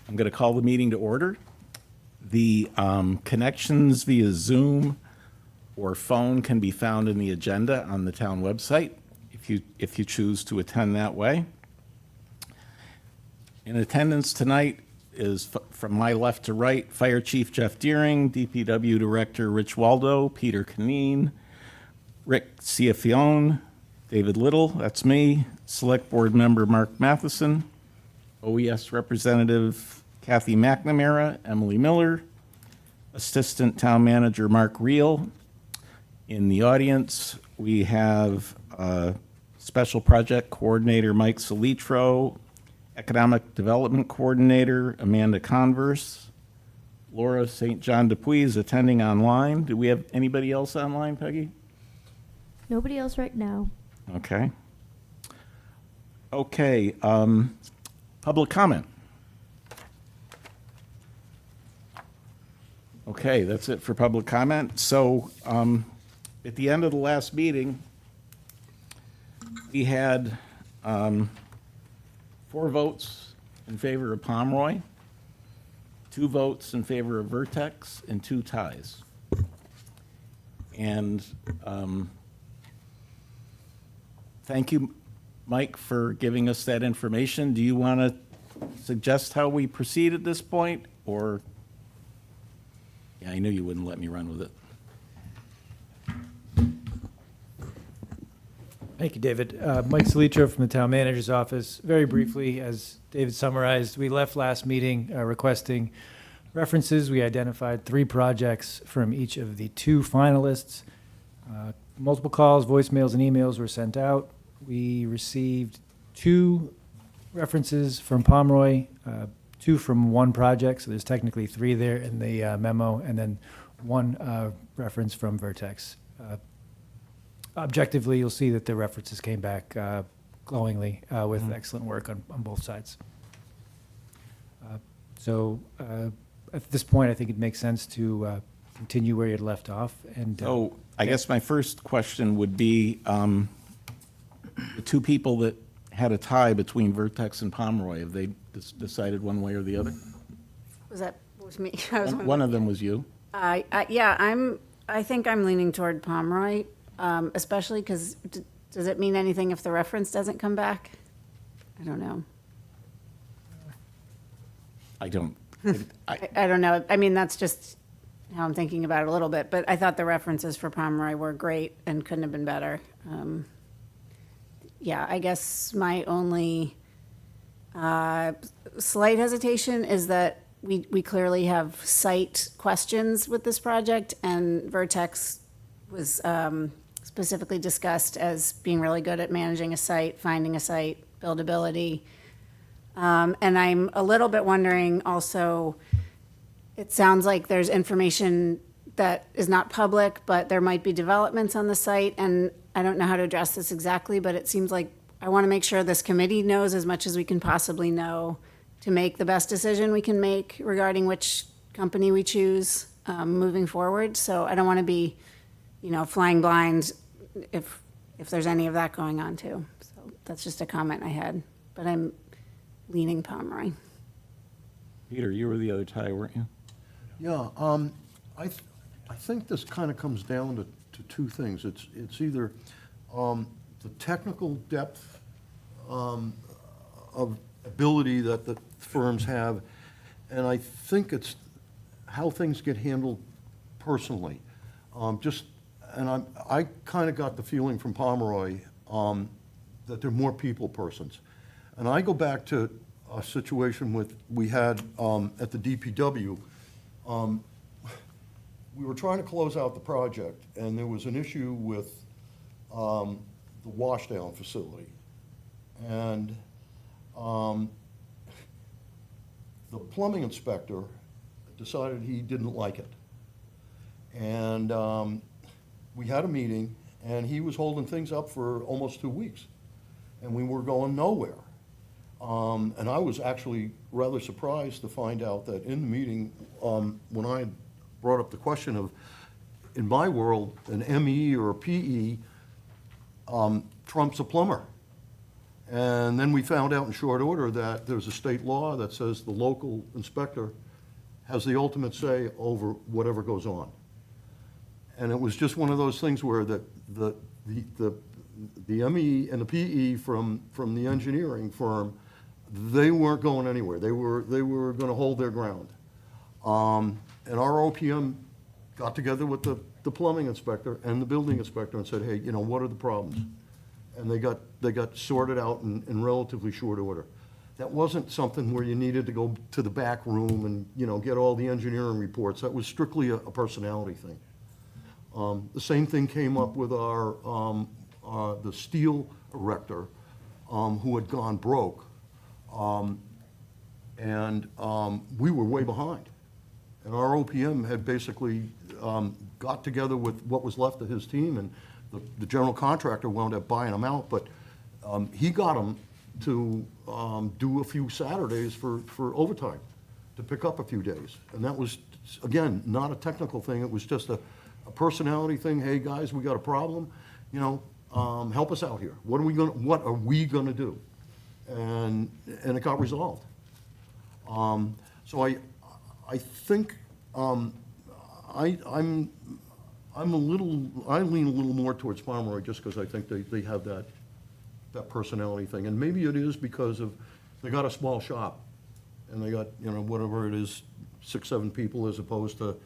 I'm going to call the meeting to order. The connections via Zoom or phone can be found in the agenda on the town website if you choose to attend that way. In attendance tonight is, from my left to right, Fire Chief Jeff Deering, DPW Director Rich Waldo, Peter Canine, Rick Ciafione, David Little, that's me, Select Board Member Mark Matheson, OES Representative Kathy McNamara, Emily Miller, Assistant Town Manager Mark Reel. In the audience, we have Special Project Coordinator Mike Solitro, Economic Development Coordinator Amanda Converse, Laura St. John Dupuis is attending online. Do we have anybody else online, Peggy? Nobody else right now. Okay. Okay, public comment. Okay, that's it for public comment. So, at the end of the last meeting, we had 4 votes in favor of Pomeroy, 2 votes in favor of Vertex, and 2 ties. And thank you, Mike, for giving us that information. Do you want to suggest how we proceed at this point, or? Yeah, I knew you wouldn't let me run with it. Thank you, David. Mike Solitro from the Town Manager's Office. Very briefly, as David summarized, we left last meeting requesting references. We identified 3 projects from each of the 2 finalists. Multiple calls, voicemails, and emails were sent out. We received 2 references from Pomeroy, 2 from 1 project, so there's technically 3 there in the memo, and then 1 reference from Vertex. Objectively, you'll see that the references came back glowingly with excellent work on both sides. So at this point, I think it makes sense to continue where you had left off. And So I guess my first question would be, the 2 people that had a tie between Vertex and Pomeroy, have they decided one way or the other? Was me? I was One of them was you. Yeah, I think I'm leaning toward Pomeroy, especially because, does it mean anything if the reference doesn't come back? I don't know. I don't. I don't know. I mean, that's just how I'm thinking about it a little bit, but I thought the references for Pomeroy were great and couldn't have been better. Yeah, I guess my only slight hesitation is that we clearly have site questions with this project, and Vertex was specifically discussed as being really good at managing a site, finding a site, buildability. And I'm a little bit wondering also, it sounds like there's information that is not public, but there might be developments on the site, and I don't know how to address this exactly, but it seems like I want to make sure this committee knows as much as we can possibly know to make the best decision we can make regarding which company we choose moving forward. So I don't want to be, flying blind if there's any of that going on too. So that's just a comment I had, but I'm leaning Pomeroy. Peter, you were the other tie, weren't you? Yeah, I think this kind of comes down to 2 things. It's either the technical depth of ability that the firms have, and I think it's how things get handled personally. I kind of got the feeling from Pomeroy that they're more people persons. And I go back to a situation we had at the DPW. We were trying to close out the project, and there was an issue with the washdown facility. And the plumbing inspector decided he didn't like it. And we had a meeting, and he was holding things up for almost 2 weeks, and we were going nowhere. And I was actually rather surprised to find out that in the meeting, when I brought up the question of, in my world, an ME or a PE trumps a plumber. And then we found out in short order that there's a state law that says the local inspector has the ultimate say over whatever goes on. And it was just one of those things where the ME and the PE from the engineering firm, they weren't going anywhere. They were gonna hold their ground. And our OPM got together with the plumbing inspector and the building inspector and said, hey, you know, what are the problems? And they got sorted out in relatively short order. That wasn't something where you needed to go to the back room and, you know, get all the engineering reports. That was strictly a personality thing. The same thing came up with the steel erector, who had gone broke. And we were way behind. And our OPM had basically got together with what was left of his team, and the general contractor wound up buying them out, but he got them to do a few Saturdays for overtime, to pick up a few days. And that was, again, not a technical thing, it was just a personality thing. Hey, guys, we got a problem, you know, help us out here. What are we gonna do? And it got resolved. So I think, I lean a little more towards Pomeroy just because I think they have that personality thing. And maybe it is because they got a small shop, and they got, you know, whatever it is, 6, 7 people, as opposed to,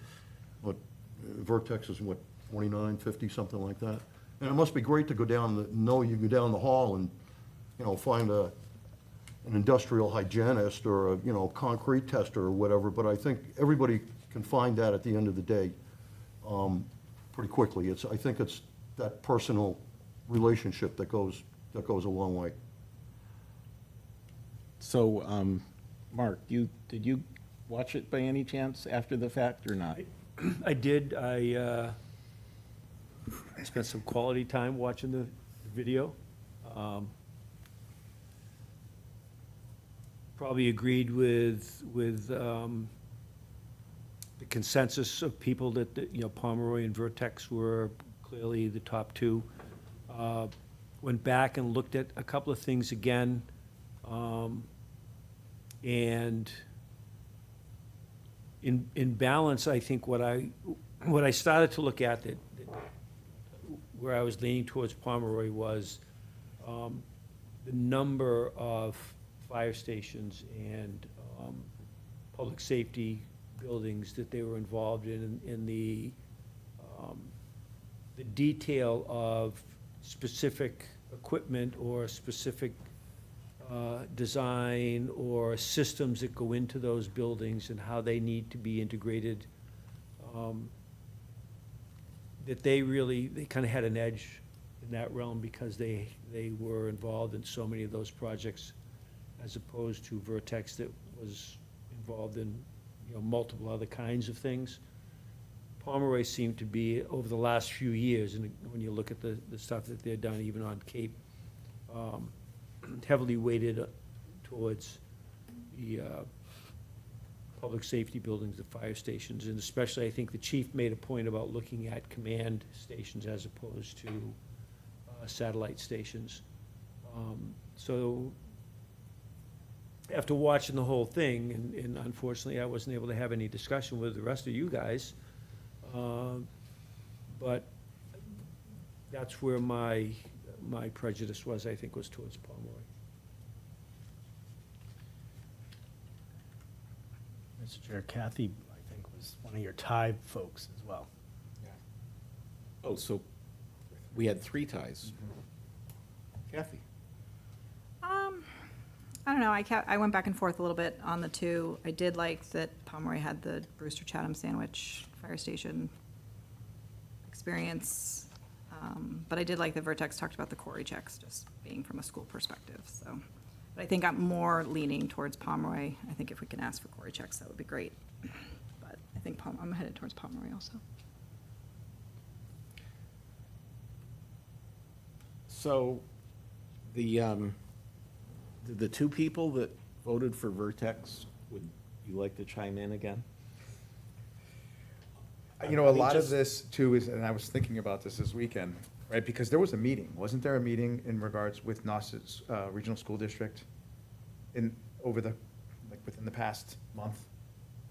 what, Vertex is what, 49, 50, something like that. And it must be great to go down, you go down the hall and, you know, find an industrial hygienist or a, you know, concrete tester or whatever, but I think everybody can find that at the end of the day pretty quickly. I think it's that personal relationship that goes a long way. So, Mark, did you watch it by any chance after the fact or not? I did. I spent some quality time watching the video. Probably agreed with the consensus of people that, you know, Pomeroy and Vertex were clearly the top two. Went back and looked at a couple of things again, and in balance, I think what I started to look at where I was leaning towards Pomeroy was the number of fire stations and public safety buildings that they were involved in the detail of specific equipment or specific design or systems that go into those buildings and how they need to be integrated. That they kind of had an edge in that realm because they were involved in so many of those projects, as opposed to Vertex that was involved in, you know, multiple other kinds of things. Pomeroy seemed to be, over the last few years, and when you look at the stuff that they've done, even on Cape, heavily weighted towards the public safety buildings, the fire stations, and especially, I think the chief made a point about looking at command stations as opposed to satellite stations. So after watching the whole thing, and unfortunately, I wasn't able to have any discussion with the rest of you guys, but that's where my prejudice was, I think, was towards Pomeroy. Mr. Chair, Kathy, I think, was one of your tie folks as well. Oh, so we had 3 ties. Kathy? I don't know, I went back and forth a little bit on the two. I did like that Pomeroy had the Brewster Chatham Sandwich Fire Station experience, but I did like that Vertex talked about the Quarry checks, just being from a school perspective, so. But I think I'm more leaning towards Pomeroy. I think if we can ask for Quarry checks, that would be great. But I think I'm headed towards Pomeroy also. So, the 2 people that voted for Vertex, would you like to chime in again? You know, a I mean, lot of just- this too is, and I was thinking about this weekend, right? Because there was a meeting, wasn't there a meeting in regards with Nauset's Regional School District over the, like, within the past month?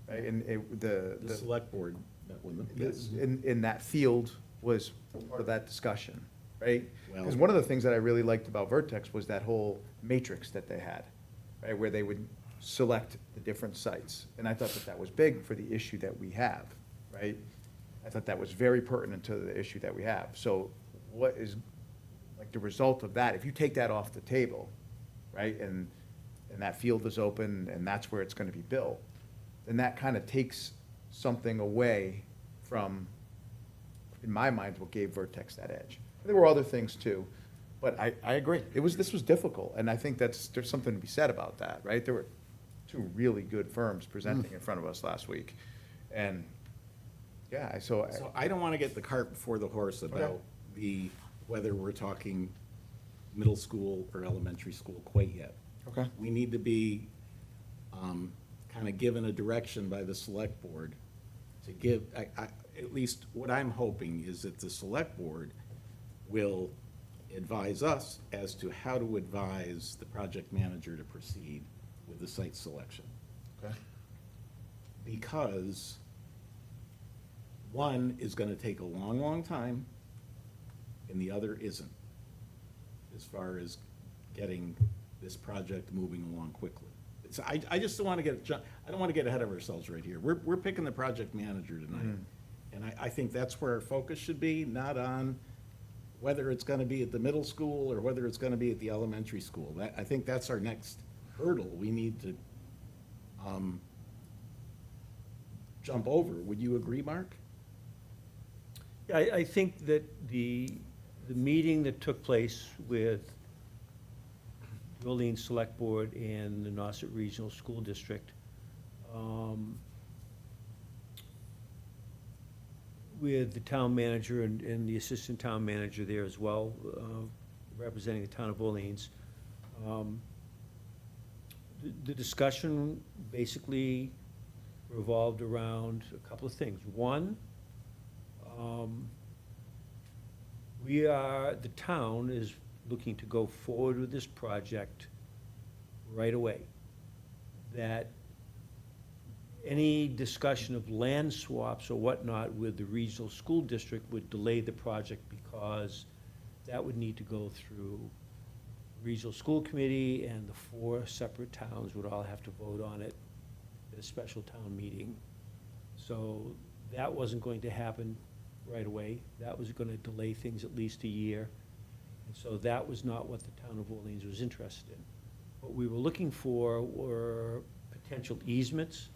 Right, and The select board met with them, yes. in that field was part of that discussion, right? Well- Because one of the things that I really liked about Vertex was that whole matrix that they had, right, where they would select the different sites. And I thought that that was big for the issue that we have, right? I thought that was very pertinent to the issue that we have. So what is, like, the result of that, if you take that off the table, right, and that field is open and that's where it's gonna be built, then that kind of takes something away from, in my mind, what gave Vertex that edge. There were other things too, but I agree. This was difficult, and I think there's something to be said about that, right? There were two really good firms presenting in front of us last week, and, yeah, So I don't want to get the cart before the horse about whether we're talking middle school or elementary school quite yet. Okay. We need to be kind of given a direction by the select board to give, at least what I'm hoping is that the select board will advise us as to how to advise the project manager to proceed with the site selection. Okay. Because one is gonna take a long, long time, and the other isn't, as far as getting this project moving along quickly. So I just don't wanna I don't wanna get ahead of ourselves right here. We're picking the project manager tonight. And I think that's where our focus should be, not on whether it's gonna be at the middle school or whether it's gonna be at the elementary school. I think that's our next hurdle we need to jump over. Would you agree, Mark? Yeah, I think that the meeting that took place with the Orleans Select Board and the Nauset Regional School District, with the town manager and the assistant town manager there as well, representing the town of Orleans. The discussion basically revolved around a couple of things. One, the town is looking to go forward with this project right away. That any discussion of land swaps or whatnot with the regional school district would delay the project because that would need to go through regional school committee, and the 4 separate towns would all have to vote on it at a special town meeting. So that wasn't going to happen right away. That was gonna delay things at least a year. And so that was not what the town of Orleans was interested in. What we were looking for were potential easements.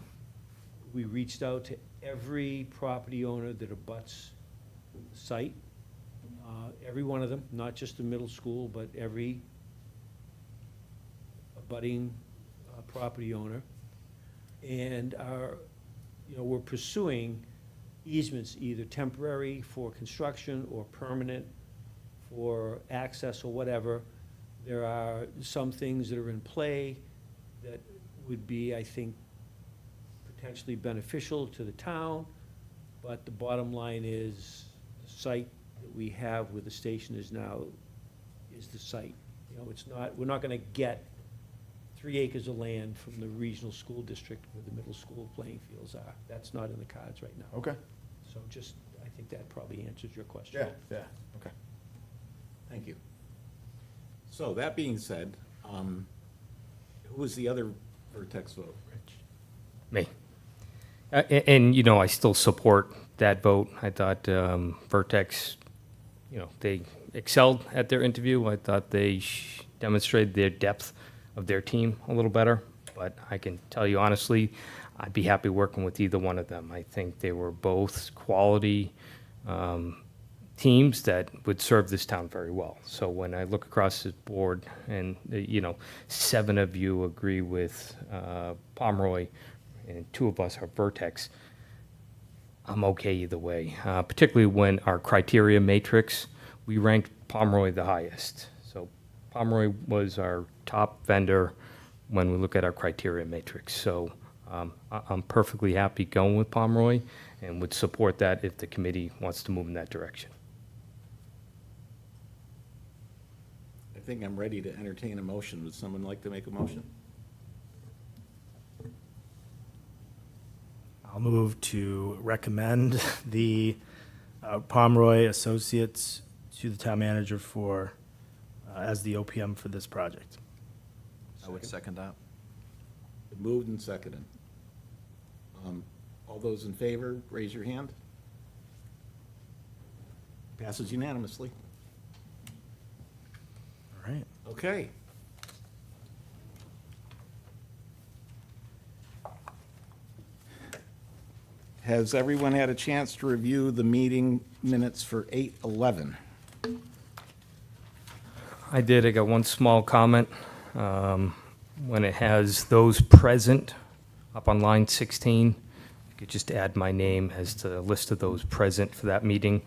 We reached out to every property owner that abuts the site, every one of them, not just the middle school, but every abutting property owner. And we're pursuing easements, either temporary for construction or permanent for access or whatever. There are some things that are in play that would be, I think, potentially beneficial to the town, but the bottom line is, the site that we have with the station is the site. It's not, we're not gonna get 3 acres of land from the regional school district where the middle school playing fields are. That's not in the cards right now. Okay. So I think that probably answers your question. Yeah, okay. Thank you. So that being said, who was the other Vertex vote? Me. And I still support that vote. I thought Vertex, they excelled at their interview. I thought they demonstrated their depth of their team a little better. But I can tell you honestly, I'd be happy working with either one of them. I think they were both quality teams that would serve this town very well. So when I look across the board and, 7 of you agree with Pomeroy and 2 of us are Vertex, I'm okay either way, particularly when our criteria matrix, we ranked Pomeroy the highest. So Pomeroy was our top vendor when we look at our criteria matrix. So I'm perfectly happy going with Pomeroy and would support that if the committee wants to move in that direction. think I'm ready to entertain a motion. Would someone like to make a motion? I'll move to recommend the Pomeroy Associates to the town manager for, as the OPM for this project. I would second that. Moved and seconded. All those in favor, raise your hand. Passes unanimously. All right. Okay. Has everyone had a chance to review the meeting minutes for 8/11? I did. I got one small comment. When it has those present up on line 16, you could just add my name as to the list of those present for that meeting.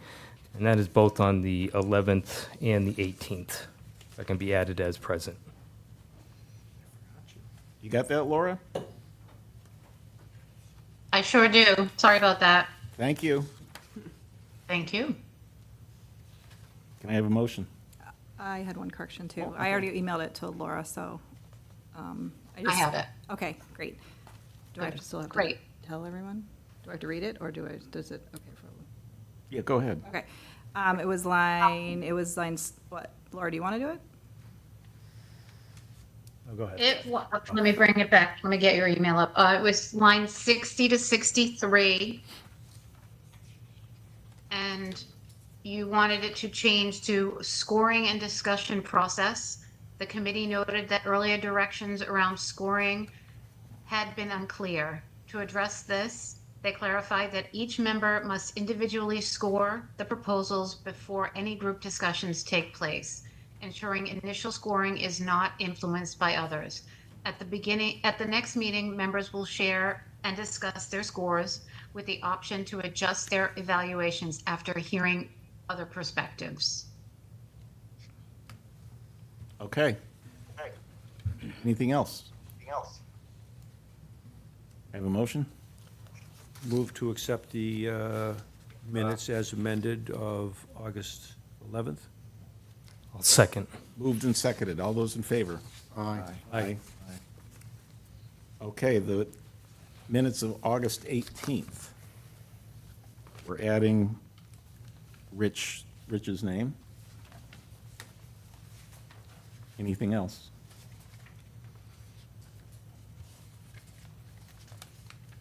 And that is both on the 11th and the 18th. That can be added as present. You got that, Laura? I sure do. Sorry about that. Thank you. Thank you. Can I have a motion? I had one correction too. I already emailed it to Laura, so. I have it. Okay, great. Do I have to still have to Great. tell everyone? Do I have to read it, or does it, okay, for, Yeah, go ahead. okay. It was lines, what, Laura, do you want to do it? Oh, go ahead. Let me bring it back. Let me get your email up. It was line 60 to 63. And you wanted it to change to scoring and discussion process. The committee noted that earlier directions around scoring had been unclear. To address this, they clarified that each member must individually score the proposals before any group discussions take place, ensuring initial scoring is not influenced by others. At the next meeting, members will share and discuss their scores with the option to adjust their evaluations after hearing other perspectives. Okay. Anything else? Have a motion? Move to accept the minutes as amended of August 11th. I'll second. Moved and seconded. All those in favor? Aye. Aye. Okay, the minutes of August 18th. We're adding Rich's name. Anything else?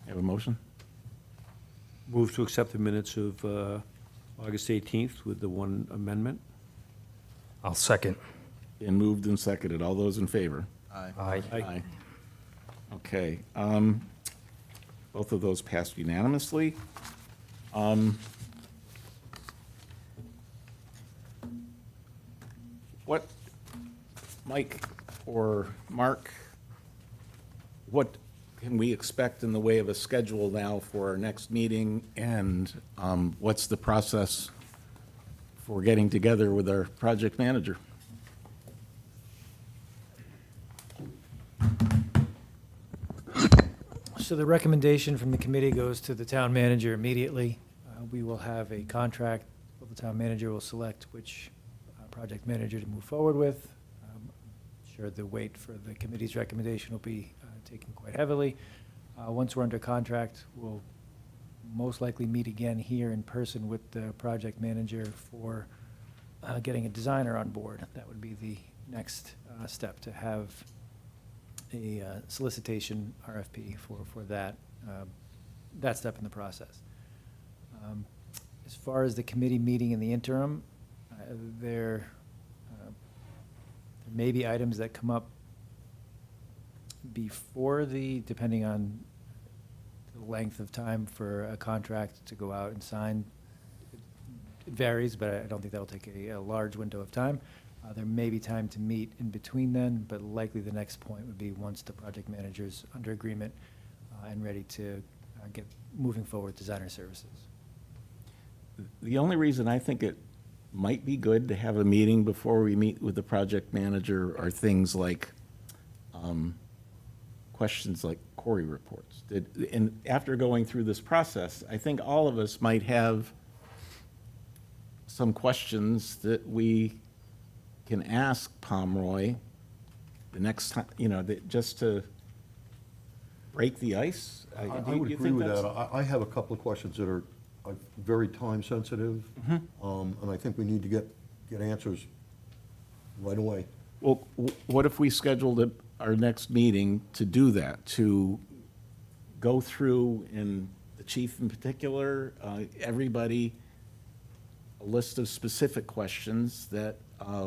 Have a motion? Move to accept the minutes of August 18th with the one amendment. I'll second. Been moved and seconded. All those in favor? Aye. Aye. Okay, both of those passed unanimously. What, Mike or Mark, what can we expect in the way of a schedule now for our next meeting? And what's the process for getting together with our project manager? So the recommendation from the committee goes to the town manager immediately. We will have a contract, well, the town manager will select which project manager to move forward with. Sure, the weight for the committee's recommendation will be taken quite heavily. Once we're under contract, we'll most likely meet again here in person with the project manager for getting a designer on board. That would be the next step, to have a solicitation RFP for that step in the process. As far as the committee meeting in the interim, there may be items that come up before depending on the length of time for a contract to go out and sign. It varies, but I don't think that'll take a large window of time. There may be time to meet in between then, but likely the next point would be once the project manager's under agreement and ready to get moving forward designer services. The only reason I think it might be good to have a meeting before we meet with the project manager are things like questions like Corey reports. And after going through this process, I think all of us might have some questions that we can ask Pomeroy the next time, you know, just to break the ice? I Do would you agree think with that's- that. I have a couple of questions that are very time-sensitive, and I think we need to get answers right away. Well, what if we scheduled our next meeting to do that, to go through, and the chief in particular, everybody, a list of specific questions that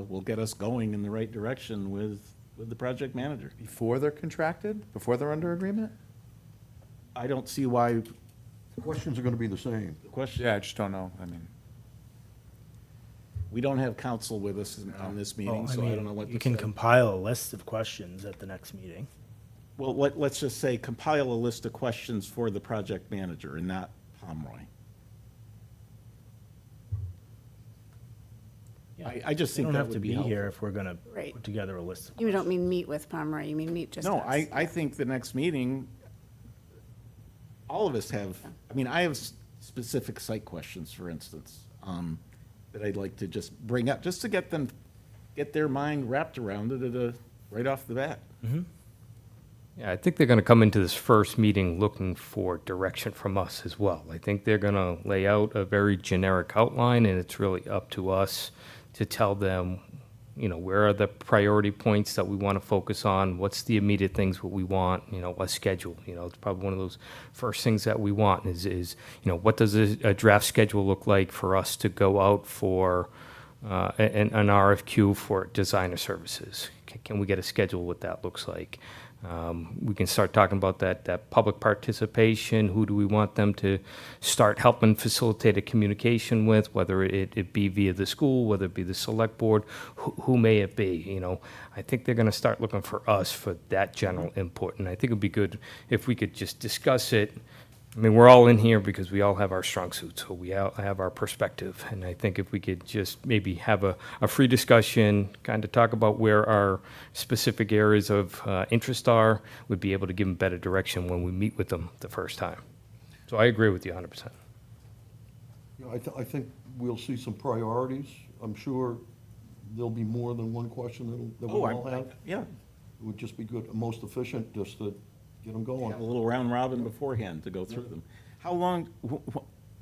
will get us going in the right direction with the project manager? Before they're contracted, before they're under agreement? I don't see why The questions are going to be the same. the question, Yeah, I just don't know. I mean, we don't have counsel with us on this meeting, Well, so I don't know what You to can say. compile a list of questions at the next meeting. Well, let's just say compile a list of questions for the project manager and not Pomeroy. I just They think don't that have to would be be helpful. here if we're gonna Right. put together a list of You don't questions. mean meet with Pomeroy, you mean meet just No, us. I think the next meeting, all of us have, I mean, I have specific site questions, for instance, that I'd like to just bring up, just to get their mind wrapped around it right off the bat. Yeah, I think they're going to come into this first meeting looking for direction from us as well. I think they're going to lay out a very generic outline, and it's really up to us to tell them, you know, where are the priority points that we want to focus on? What's the immediate things what we want? You know, a schedule. You know, it's probably one of those first things that we want is you know, what does a draft schedule look like for us to go out for an RFQ for designer services? Can we get a schedule what that looks like? We can start talking about that public participation. Who do we want them to start helping facilitate a communication with, whether it be via the school, whether it be the select board, who may it be, you know? I think they're gonna start looking for us for that general input, and I think it'd be good if we could just discuss it. I mean, we're all in here because we all have our strong suits, so we all have our perspective. And I think if we could just maybe have a free discussion, kind of talk about where our specific areas of interest are, we'd be able to give them better direction when we meet with them the first time. So I agree with you 100%. You know, I think we'll see some priorities. I'm sure there'll be more than one question that we all have. Yeah, It would just be good, most efficient, just to get them going. have a little round robin beforehand to go through them. How long,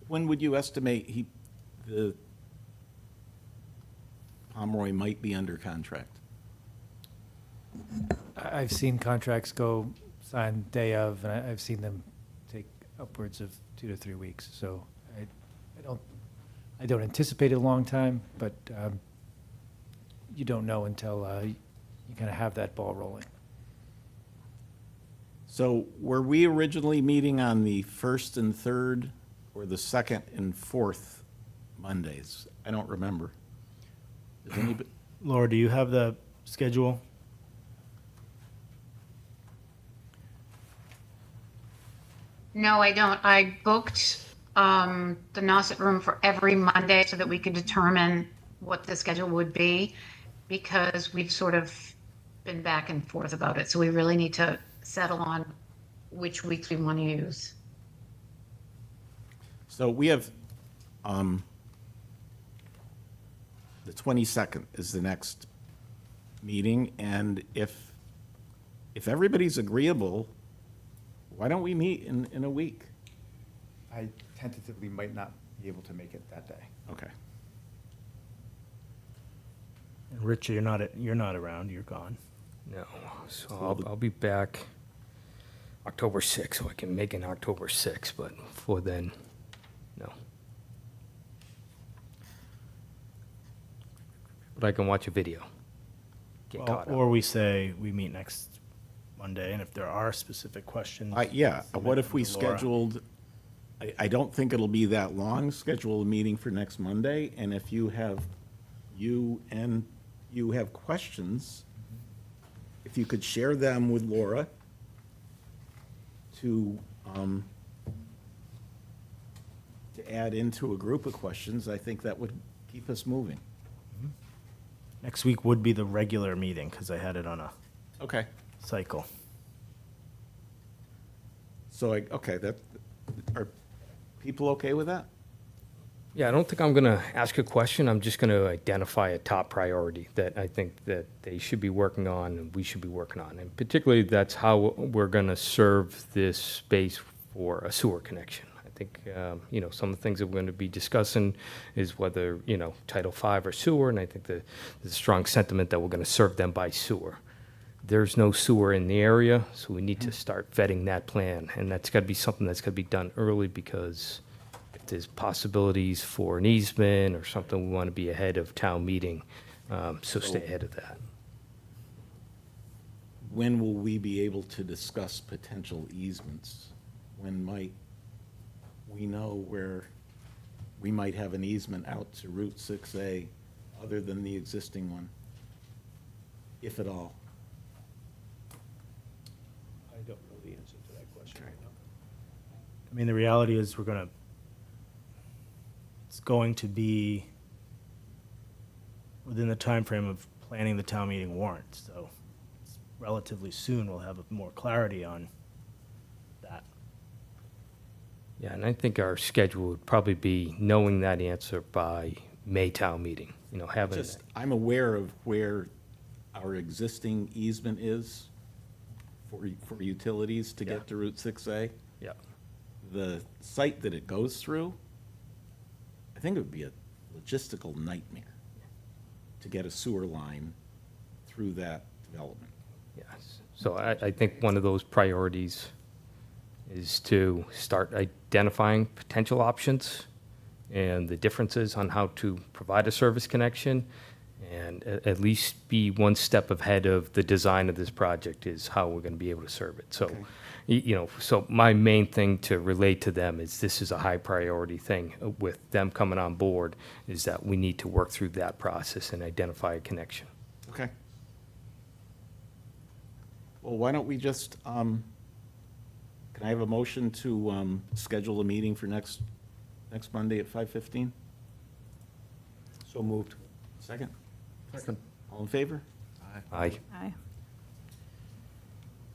when would you estimate the Pomeroy might be under contract? I've seen contracts go signed day of, and I've seen them take upwards of 2 to 3 weeks. So I don't anticipate a long time, but you don't know until you kind of have that ball rolling. So were we originally meeting on the first and third, or the second and fourth Mondays? I don't remember. Does anybody? Laura, do you have the schedule? No, I don't. I booked the Nauset room for every Monday so that we could determine what the schedule would be, because we've sort of been back and forth about it. So we really need to settle on which weeks we want to use. So we have, the 22nd is the next meeting, and if everybody's agreeable, why don't we meet in a week? I tentatively might not be able to make it that day. Okay. And Rich, you're not around, you're gone. No, so I'll be back October 6th, so I can make it October 6th, but before then, no. But I can watch a video. Get Well, caught up. or we say we meet next Monday, and if there are specific questions. Yeah, submit what if them we to Laura. scheduled, I don't think it'll be that long, schedule a meeting for next Monday, and if you have questions, if you could share them with Laura to add into a group of questions, I think that would keep us moving. Next week would be the regular meeting, because I had it on a Okay. cycle. So, okay, are people okay with that? Yeah, I don't think I'm going to ask a question. I'm just going to identify a top priority that I think that they should be working on and we should be working on. And particularly, that's how we're going to serve this space for a sewer connection. I think, some of the things that we're going to be discussing is whether, Title V or sewer, and I think there's a strong sentiment that we're going to serve them by sewer. There's no sewer in the area, so we need to start vetting that plan. And that's got to be something that's got to be done early, because if there's possibilities for an easement or something, we want to be ahead of town meeting, so stay ahead of that. When will we be able to discuss potential easements? When might we know where we might have an easement out to Route 6A other than the existing one, if at all? I don't know the answer to that question right now. I mean, the reality is it's going to be within the time frame of planning the town meeting warrant, so it's relatively soon we'll have more clarity on that. Yeah, and I think our schedule would probably be knowing that answer by May town meeting, having. Just, I'm aware of where our existing easement is for utilities to Yeah. get to Route 6A. Yeah. The site that it goes through, I think it would be a logistical nightmare to get a sewer line through that development. Yes. So I think one of those priorities is to start identifying potential options and the differences on how to provide a service connection, and at least be one step ahead of the design of this project is how we're going to be able to serve it. So, so my main thing to relate to them is this is a high priority thing with them coming on board, is that we need to work through that process and identify a connection. Okay. Well, why don't we just, can I have a motion to schedule a meeting for next Monday at 5:15? So moved. Second? Second. All in favor? Aye. Aye.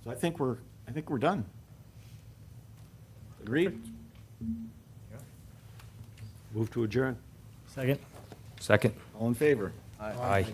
So I think we're done. Agreed? Move to adjourn. Second? Second? All in favor? Aye.